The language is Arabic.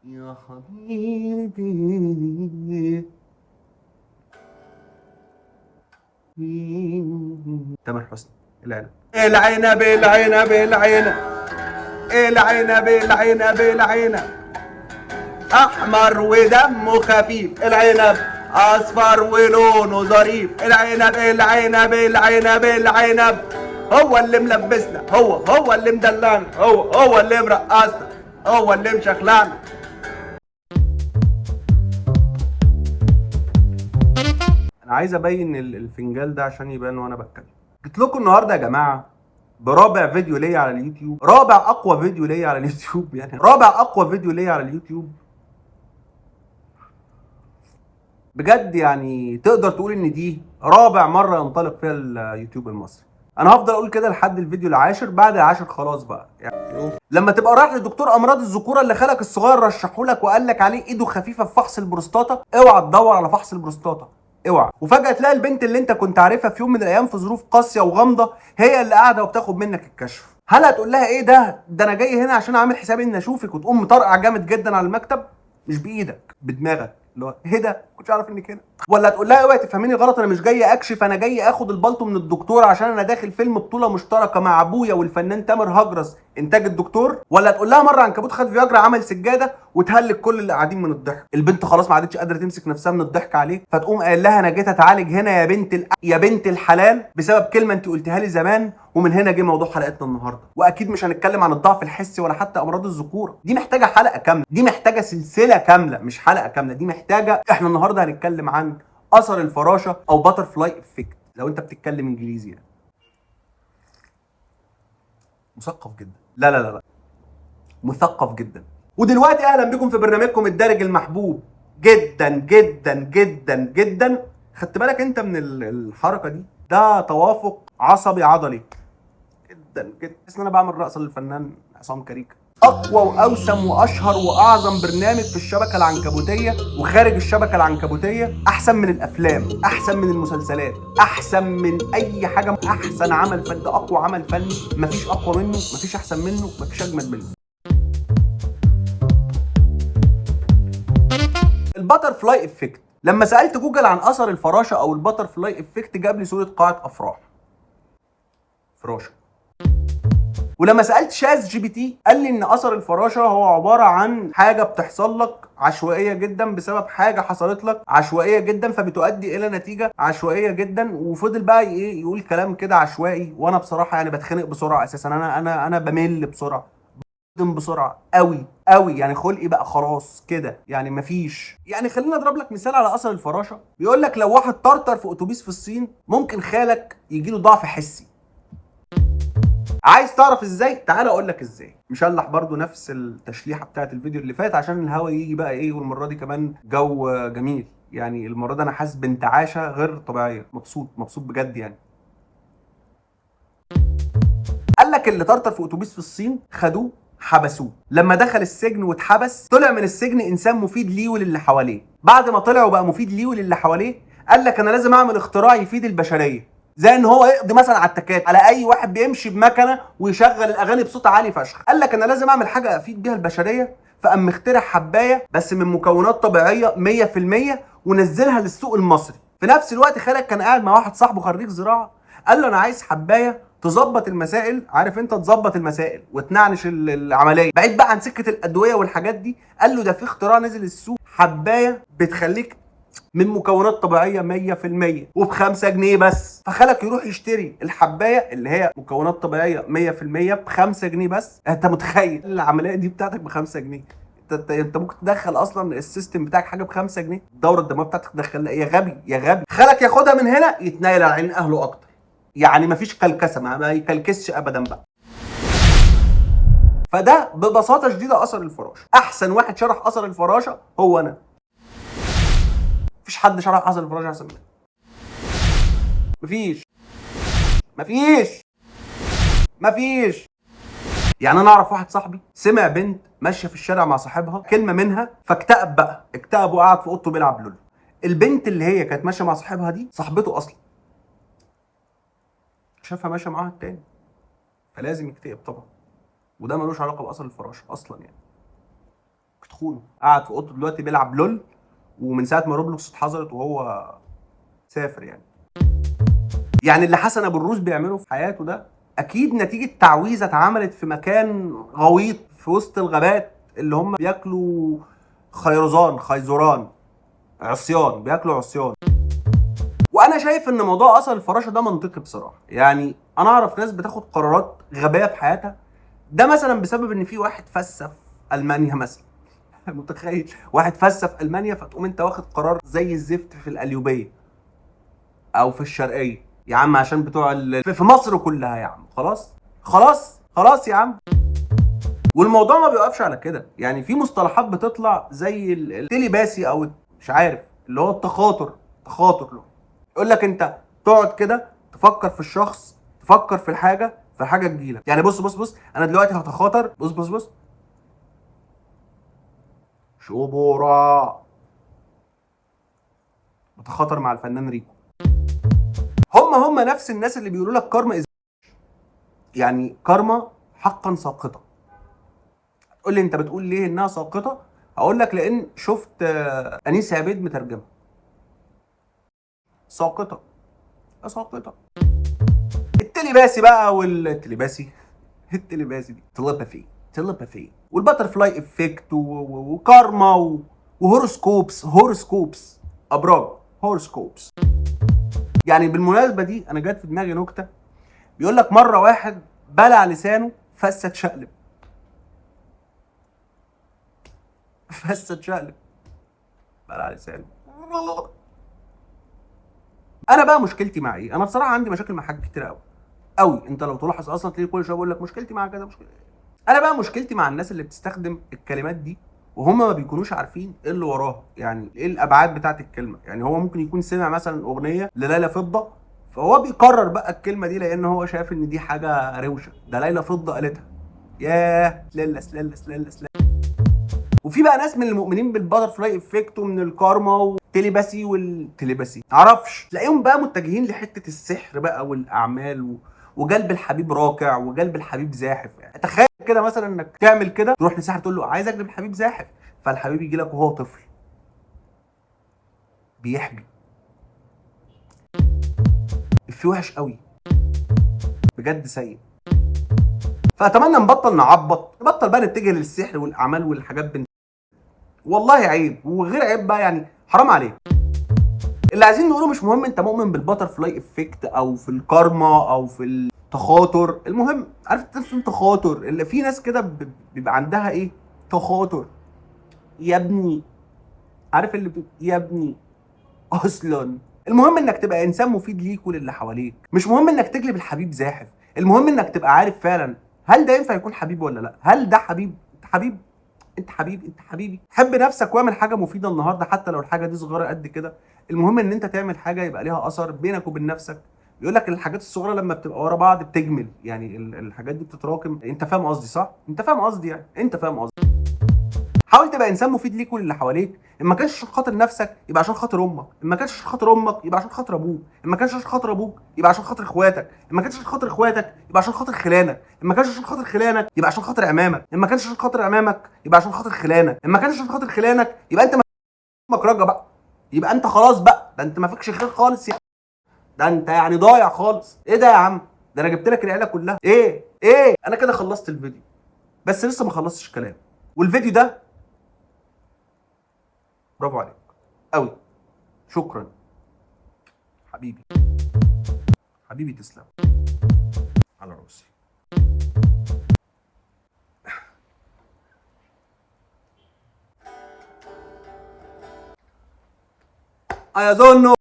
يا حبيبي. تامر حسني. العنب العنب العنب العنب العنب العنب العنب احمر ودمه خفيف. العنب اصفر ولونه ظريف. العنب العنب العنب العنب هو اللي ملبسنا، هو اللي مدلعنا، هو اللي مرقصنا، هو اللي مشخلعنا. انا عايز ابين الفنجان ده عشان يبان وانا بتكلم. جيت لكم النهارده يا جماعه برابع فيديو ليا على اليوتيوب، رابع اقوى فيديو ليا على اليوتيوب، يعني رابع اقوى فيديو ليا على اليوتيوب بجد. يعني تقدر تقول ان دي رابع مره ينطلق فيها اليوتيوب المصري. انا هفضل اقول كده لحد الفيديو العاشر، بعد العاشر خلاص بقى يعني. لما تبقى رايح لدكتور امراض الذكوره اللي خلق الصغير رشحه لك وقال لك عليه ايده خفيفه في فحص البروستاتا، اوعى تدور على فحص البروستاتا، اوعى. وفجاه تلاقي البنت اللي انت كنت عارفها في يوم من الايام في ظروف قاسيه وغامضه هي اللي قاعده وبتاخد منك الكشف. هل هتقول لها ايه ده انا جاي هنا عشان اعمل حسابي اني اشوفك، وتقوم مطرقع جامد جدا على المكتب؟ مش بايدك، بدماغك، اللي هو ايه ده كنتش عارف انك هنا. ولا تقول لها اوعي تفهميني غلط، انا مش جاي اكشف، انا جاي اخد البلطو من الدكتور عشان انا داخل فيلم بطوله مشتركه مع ابويا والفنان تامر هجرس انتاج الدكتور. ولا تقول لها مره عنكبوت خد فياجرا عمل سجاده وتهلك كل اللي قاعدين من الضحك. البنت خلاص ما عادتش قادره تمسك نفسها من الضحك عليك، فتقوم قايل لها انا جيت اتعالج هنا يا بنت يا بنت الحلال بسبب كلمه انت قلتيها لي زمان. ومن هنا جه موضوع حلقتنا النهارده. واكيد مش هنتكلم عن الضعف الحسي ولا حتى امراض الذكوره، دي محتاجه حلقه كامله، دي محتاجه سلسله كامله، مش حلقه كامله، دي محتاجه. احنا النهارده هنتكلم عن اثر الفراشه او باتر فلاي افكت لو انت بتتكلم انجليزي يعني. مثقف جدا، لا مثقف جدا. ودلوقتي اهلا بكم في برنامجكم الدارج المحبوب جدا جدا جدا جدا. خدت بالك انت من الحركه دي؟ ده توافق عصبي عضلي جدا جدا. بس انا بعمل رقصه للفنان عصام كاريكا. اقوى واوسم واشهر واعظم برنامج في الشبكه العنكبوتيه وخارج الشبكه العنكبوتيه، احسن من الافلام، احسن من المسلسلات، احسن من اي حاجه، احسن عمل فني، ده اقوى عمل فني، مفيش اقوى منه، مفيش احسن منه، مفيش اجمد منه. الباتر فلاي افكت. لما سالت جوجل عن اثر الفراشه او الباتر فلاي افكت جاب لي صوره قاعه افراح، فراشه. ولما سالت شاذ جي بي تي قال لي ان اثر الفراشه هو عباره عن حاجه بتحصل لك عشوائيه جدا بسبب حاجه حصلت لك عشوائيه جدا فبتؤدي الى نتيجه عشوائيه جدا. وفضل بقى ايه يقول كلام كده عشوائي، وانا بصراحه يعني بتخنق بسرعه اساسا. انا بمل بسرعه، بصدم بسرعه قوي قوي، يعني خلقي بقى خلاص كده يعني مفيش. يعني خلينا اضرب لك مثال على اثر الفراشه. بيقول لك لو واحد طرطر في اتوبيس في الصين ممكن خالك يجيله ضعف حسي. عايز تعرف ازاي؟ تعال اقول لك ازاي. مشلح برضو نفس التشليحه بتاعت الفيديو اللي فات عشان الهوا يجي بقى ايه، والمره دي كمان جو جميل. يعني المره دي انا حاسس بانتعاشه غير طبيعيه، مبسوط مبسوط بجد يعني. قال لك اللي طرطر في اتوبيس في الصين خدوه حبسوه. لما دخل السجن واتحبس طلع من السجن انسان مفيد ليه وللي حواليه. بعد ما طلع وبقى مفيد ليه وللي حواليه قال لك انا لازم اعمل اختراع يفيد البشريه، زي ان هو يقضي مثلا على التكاتك، على اي واحد بيمشي بمكنه ويشغل الاغاني بصوت عالي فشخ. قال لك انا لازم اعمل حاجه افيد بيها البشريه، فقام مخترع حبايه بس من مكونات طبيعيه 100% ونزلها للسوق المصري. في نفس الوقت خالد كان قاعد مع واحد صاحبه خريج زراعه، قال له انا عايز حبايه تظبط المسائل، عارف انت تظبط المسائل وتنعنش العمليه بعيد بقى عن سكه الادويه والحاجات دي. قال له ده في اختراع نزل السوق، حبايه بتخليك من مكونات طبيعيه 100% وب 5 جنيه بس. فخلك يروح يشتري الحبايه اللي هي مكونات طبيعيه 100% ب 5 جنيه بس. انت متخيل العمليه دي بتاعتك ب 5 جنيه؟ انت ممكن تدخل اصلا السيستم بتاعك حاجه ب 5 جنيه، الدوره الدمويه بتاعتك تدخلها. يا غبي يا غبي. خلك ياخدها من هنا يتنايل على عين اهله اكتر، يعني مفيش كلكسه، ما يكلكسش ابدا بقى. فده ببساطه شديده اثر الفراشه. احسن واحد شرح اثر الفراشه هو انا، مفيش حد شرح اثر الفراشه احسن مني. مفيش مفيش مفيش. يعني انا اعرف واحد صاحبي سمع بنت ماشيه في الشارع مع صاحبها كلمه منها فاكتئب بقى، اكتئب وقعد في اوضته بيلعب لول. البنت اللي هي كانت ماشيه مع صاحبها دي صاحبته اصلا، شافها ماشيه معاها التاني فلازم يكتئب طبعا. وده ملوش علاقه باثر الفراشه اصلا يعني. تخونه قاعد في اوضته دلوقتي بيلعب لول، ومن ساعه ما روبلوكس اتحظرت وهو سافر يعني اللي حسن ابو الروس بيعمله في حياته ده اكيد نتيجه تعويذه اتعملت في مكان غويط في وسط الغابات اللي هم بياكلوا خيزران عصيان، بياكلوا عصيان. وانا شايف ان موضوع اثر الفراشه ده منطقي بصراحه. يعني انا اعرف ناس بتاخد قرارات غبيه في حياتها، ده مثلا بسبب ان في واحد فسف المانيا مثلا. متخيل واحد فسف المانيا فتقوم انت واخد قرار زي الزفت في القليوبيه او في الشرقيه يا عم، عشان بتوع في مصر كلها يا عم. خلاص يا عم. والموضوع ما بيوقفش على كده، يعني في مصطلحات بتطلع زي التليباسي او مش عارف اللي هو تخاطر له. يقول لك انت تقعد كده تفكر في الشخص، تفكر في الحاجه تجيلك. يعني بص انا دلوقتي هتخاطر. بص شبورا بتخاطر مع الفنان ريكو. هم نفس الناس اللي بيقولوا لك كارما يعني كارما حقا ساقطه. تقول لي انت بتقول ليه انها ساقطه؟ هقول لك لان شفت انيس عبيد مترجمه ساقطه. التليباسي بقى التليباسي دي تليباثي والباترفلاي افكت وكارما وهوروسكوبس ابراج هوروسكوبس. يعني بالمناسبه دي انا جت في دماغي نكته. بيقول لك مره واحد بلع لسانه فسه اتشقلب. بلع لسانه. انا بقى مشكلتي مع ايه؟ انا بصراحه عندي مشاكل مع حاجات كتير قوي. انت لو تلاحظ اصلا تلاقي كل شويه بقول لك مشكلتي مع كذا مشكله. انا بقى مشكلتي مع الناس اللي بتستخدم الكلمات دي وهم ما بيكونوش عارفين ايه اللي وراها، يعني ايه الابعاد بتاعت الكلمه. يعني هو ممكن يكون سمع مثلا اغنيه لليلى فضه، فهو بيكرر بقى الكلمه دي لان هو شايف ان دي حاجه روشه، ده ليلى فضه قالتها. ياه للس. وفي بقى ناس من المؤمنين بالباترفلاي افكت ومن الكارما والتليباسي معرفش، تلاقيهم بقى متجهين لحته السحر بقى والاعمال وجلب الحبيب راكع وجلب الحبيب زاحف. يعني تخيل كده مثلا انك تعمل كده، تروح لساحر تقول له عايز اجلب الحبيب زاحف، فالحبيب يجي لك وهو طفل بيحبي. في وحش قوي بجد، سيء. فاتمنى نبطل نبطل بقى نتجه للسحر والاعمال والحاجات والله عيب وغير عيب بقى، يعني حرام عليك. اللي عايزين نقوله مش مهم انت مؤمن بالباترفلاي افكت او في الكارما او في التخاطر. المهم عارف انت تخاطر اللي في ناس كده بيبقى عندها ايه؟ تخاطر يا ابني. عارف اللي يا ابني اصلا. المهم انك تبقى انسان مفيد ليك وللي حواليك، مش مهم انك تجلب الحبيب زاحف. المهم انك تبقى عارف فعلا هل ده ينفع يكون حبيب ولا لا. هل ده حبيب؟ انت حبيبي. حب نفسك واعمل حاجه مفيده النهارده حتى لو الحاجه دي صغيره قد كده. المهم ان انت تعمل حاجه يبقى ليها اثر بينك وبين نفسك. بيقول لك الحاجات الصغيره لما بتبقى ورا بعض بتجمل، يعني الحاجات دي بتتراكم. انت فاهم قصدي صح؟ انت فاهم قصدي. حاول تبقى انسان مفيد ليك وللي حواليك. ان ما كانش عشان خاطر نفسك يبقى عشان خاطر امك، ان ما كانش عشان خاطر امك يبقى عشان خاطر ابوك، ان ما كانش عشان خاطر ابوك يبقى عشان خاطر اخواتك، ان ما كانش عشان خاطر اخواتك يبقى عشان خاطر خلانك، ان ما كانش عشان خاطر خلانك يبقى عشان خاطر عمامك، ان ما كانش عشان خاطر عمامك يبقى عشان خاطر خلانك، ان ما كانش عشان خاطر خلانك يبقى انت مكرجه بقى. يبقى انت خلاص بقى، ده انت ما فيكش خير خالص يعني. ده انت يعني ضايع خالص. ايه ده يا عم؟ ده انا جبت لك العيله كلها. ايه انا كده خلصت الفيديو، بس لسه ما خلصتش الكلام. والفيديو ده برافو عليك قوي، شكرا حبيبي. تسلم على راسي. ايظن